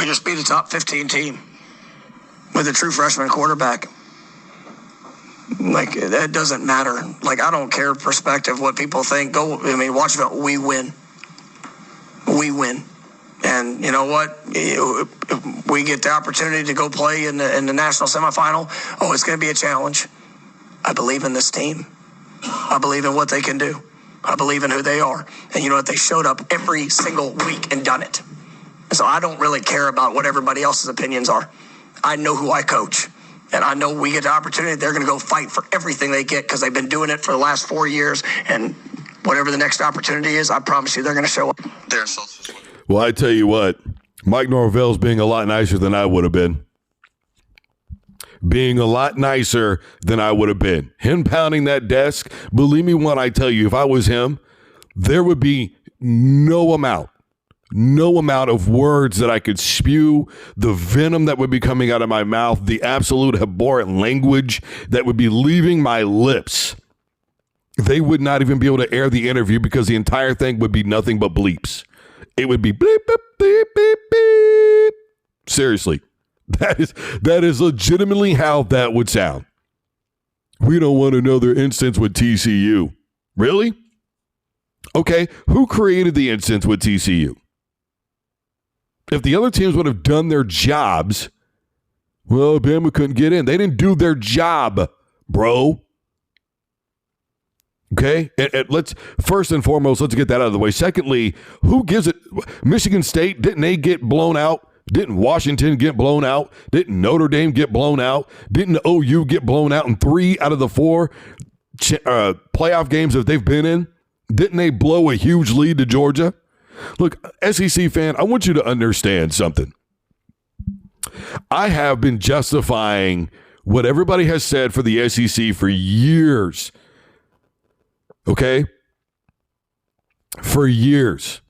We just beat a top 15 team with a true freshman quarterback. Like, that doesn't matter. Like, I don't care perspective, what people think. Watch it. We win. We win. And you know what? If we get the opportunity to go play in the national semifinal, it's going to be a challenge. I believe in this team. I believe in what they can do. I believe in who they are. And you know what? They showed up every single week and done it. So I don't really care about what everybody else's opinions are. I know who I coach. And I know we get the opportunity, they're going to go fight for everything they get because they've been doing it for the last 4 years. And whatever the next opportunity is, I promise you they're going to show up. Well, I tell you what, Mike Norvell's being a lot nicer than I would have been. Being a lot nicer than I would have been. Him pounding that desk, believe me when I tell you, if I was him, there would be no amount of words that I could spew, the venom that would be coming out of my mouth, the absolute abhorrent language that would be leaving my lips. They would not even be able to air the interview because the entire thing would be nothing but bleeps. It would be bleep, beep, beep, beep, beep. Seriously, that is legitimately how that would sound. We don't want another instance with TCU. Really? Okay, who created the instance with TCU? If the other teams would have done their jobs, well, Bama couldn't get in. They didn't do their job, bro. Okay, and let's first and foremost, let's get that out of the way. Secondly, who gives it? Michigan State, didn't they get blown out? Didn't Washington get blown out? Didn't Notre Dame get blown out? Didn't OU get blown out in 3 out of the 4 playoff games that they've been in? Didn't they blow a huge lead to Georgia? Look, SEC fan, I want you to understand something. I have been justifying what everybody has said for the SEC for years. Okay? For years.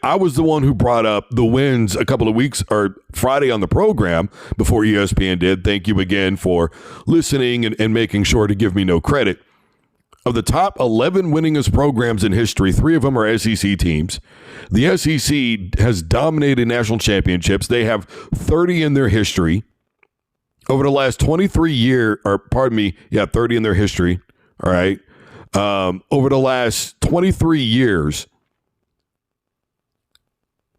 I was the one who brought up the wins a couple of weeks or Friday on the program before ESPN did. Thank you again for listening and making sure to give me no credit. Of the top 11 winningest programs in history, 3 of them are SEC teams. The SEC has dominated national championships. They have 30 in their history. Over the last 23 years, 30 in their history. All right. Over the last 23 years,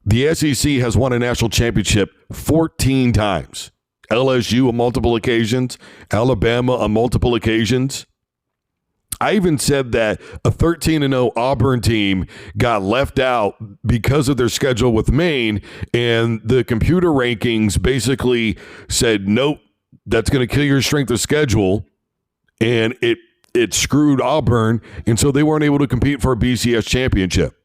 the SEC has won a national championship 14 times. LSU on multiple occasions, Alabama on multiple occasions. I even said that a 13-0 Auburn team got left out because of their schedule with Maine, and the computer rankings basically said, nope, that's going to kill your strength of schedule, and it screwed Auburn, and so they weren't able to compete for a BCS championship.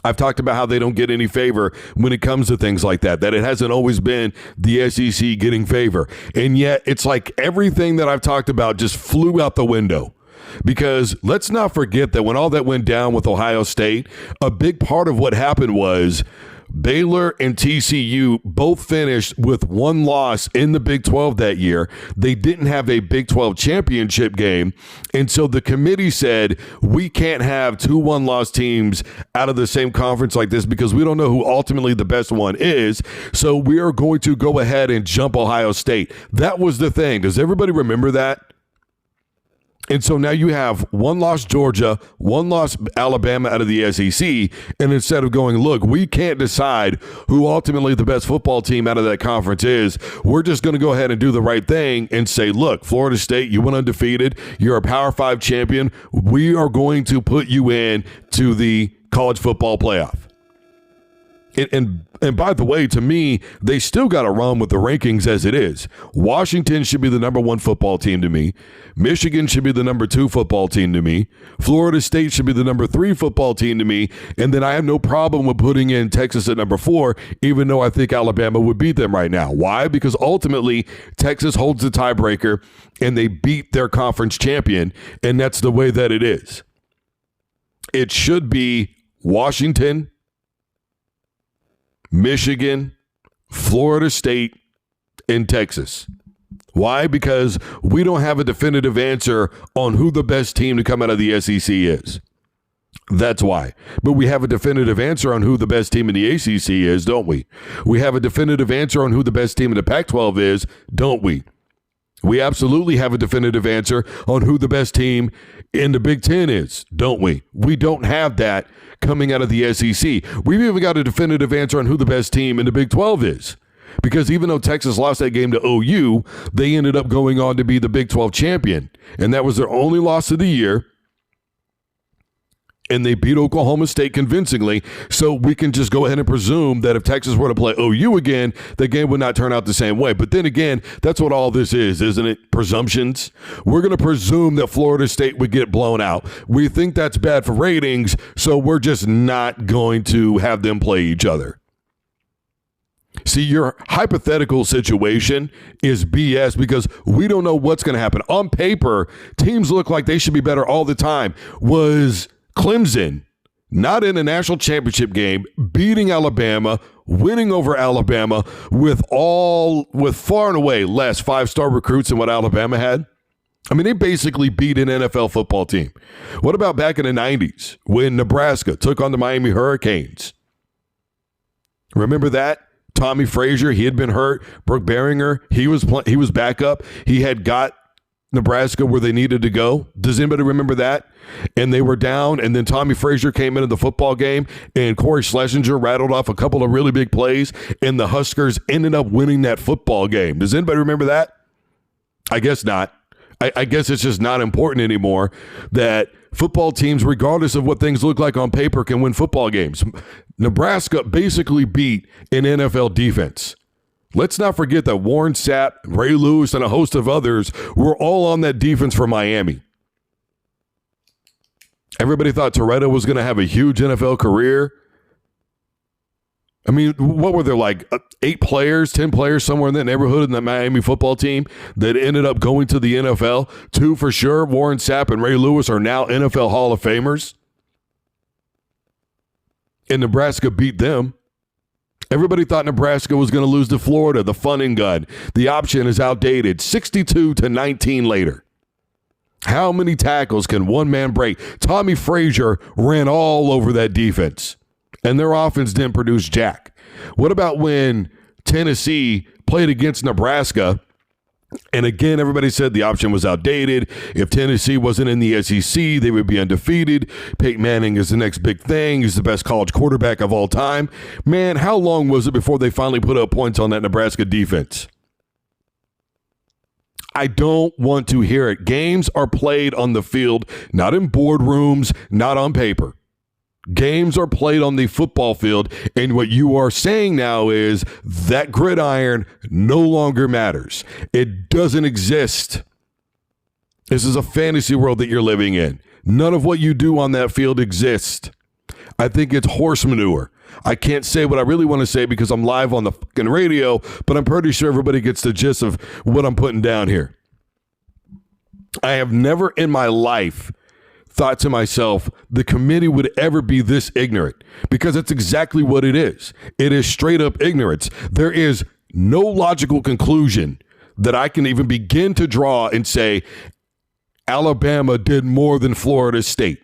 I've talked about how they don't get any favor when it comes to things like that it hasn't always been the SEC getting favor. And yet it's like everything that I've talked about just flew out the window. Because let's not forget that when all that went down with Ohio State, a big part of what happened was Baylor and TCU both finished with 1 loss in the Big 12 that year. They didn't have a Big 12 championship game. And so the committee said, we can't have 2 1-loss teams out of the same conference like this because we don't know who ultimately the best one is. So we are going to go ahead and jump Ohio State. That was the thing. Does everybody remember that? And so now you have 1 loss Georgia, 1 loss Alabama out of the SEC, and instead of going, look, we can't decide who ultimately the best football team out of that conference is, we're just going to go ahead and do the right thing and say, look, Florida State, you went undefeated, you're a Power 5 champion, we are going to put you in to the college football playoff. And by the way, to me, they still got to run with the rankings as it is. Washington should be the number 1 football team to me. Michigan should be the number 2 football team to me. Florida State should be the number 3 football team to me. And then I have no problem with putting in Texas at number 4, even though I think Alabama would beat them right now. Why? Because ultimately, Texas holds the tiebreaker and they beat their conference champion, and that's the way that it is. It should be Washington, Michigan, Florida State, and Texas. Why? Because we don't have a definitive answer on who the best team to come out of the SEC is. That's why. But we have a definitive answer on who the best team in the ACC is, don't we? We have a definitive answer on who the best team in the Pac-12 is, don't we? We absolutely have a definitive answer on who the best team in the Big Ten is, don't we? We don't have that coming out of the SEC. We've even got a definitive answer on who the best team in the Big 12 is. Because even though Texas lost that game to OU, they ended up going on to be the Big 12 champion. And that was their only loss of the year. And they beat Oklahoma State convincingly, so we can just go ahead and presume that if Texas were to play OU again, the game would not turn out the same way. But then again, that's what all this is, isn't it? Presumptions. We're going to presume that Florida State would get blown out. We think that's bad for ratings, so we're just not going to have them play each other. See, your hypothetical situation is BS because we don't know what's going to happen. On paper, teams look like they should be better all the time. Was Clemson not in a national championship game, beating Alabama, winning over Alabama with far and away less 5-star recruits than what Alabama had? I mean, they basically beat an NFL football team. What about back in the 90s when Nebraska took on the Miami Hurricanes? Remember that? Tommy Frazier, he had been hurt. Brooke Behringer, he was back up. He had got Nebraska where they needed to go. Does anybody remember that? And they were down, and then Tommy Frazier came into the football game, and Corey Schlesinger rattled off a couple of really big plays, and the Huskers ended up winning that football game. Does anybody remember that? I guess not. I guess it's just not important anymore that football teams, regardless of what things look like on paper, can win football games. Nebraska basically beat an NFL defense. Let's not forget that Warren Sapp, Ray Lewis, and a host of others were all on that defense for Miami. Everybody thought Toretto was going to have a huge NFL career. I mean, what were there, like 8 players, 10 players somewhere in that neighborhood in the Miami football team that ended up going to the NFL? 2 for sure. Warren Sapp and Ray Lewis are now NFL Hall of Famers. And Nebraska beat them. Everybody thought Nebraska was going to lose to Florida, the fun and gun. The option is outdated. 62-19 later. How many tackles can one man break? Tommy Frazier ran all over that defense, and their offense didn't produce jack. What about when Tennessee played against Nebraska? And again, everybody said the option was outdated. If Tennessee wasn't in the SEC, they would be undefeated. Peyton Manning is the next big thing. He's the best college quarterback of all time. Man, how long was it before they finally put up points on that Nebraska defense? I don't want to hear it. Games are played on the field, not in boardrooms, not on paper. Games are played on the football field, and what you are saying now is that gridiron no longer matters. It doesn't exist. This is a fantasy world that you're living in. None of what you do on that field exists. I think it's horse manure. I can't say what I really want to say because I'm live on the fucking radio, but I'm pretty sure everybody gets the gist of what I'm putting down here. I have never in my life thought to myself, the committee would ever be this ignorant, because that's exactly what it is. It is straight up ignorance. There is no logical conclusion that I can even begin to draw and say Alabama did more than Florida State.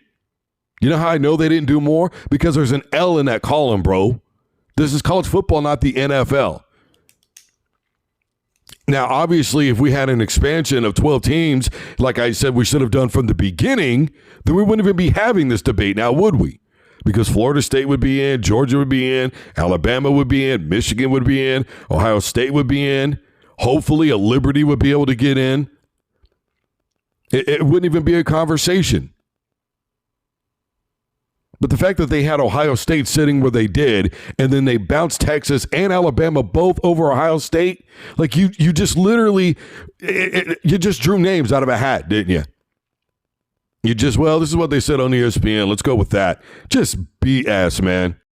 You know how I know they didn't do more? Because there's an L in that column, bro. This is college football, not the NFL. Now, obviously, if we had an expansion of 12 teams, like I said we should have done from the beginning, then we wouldn't even be having this debate now, would we? Because Florida State would be in, Georgia would be in, Alabama would be in, Michigan would be in, Ohio State would be in. Hopefully, a Liberty would be able to get in. It wouldn't even be a conversation. But the fact that they had Ohio State sitting where they did, and then they bounced Texas and Alabama both over Ohio State, like you just literally, you just drew names out of a hat, didn't you? You just, well, this is what they said on ESPN. Let's go with that. Just BS, man.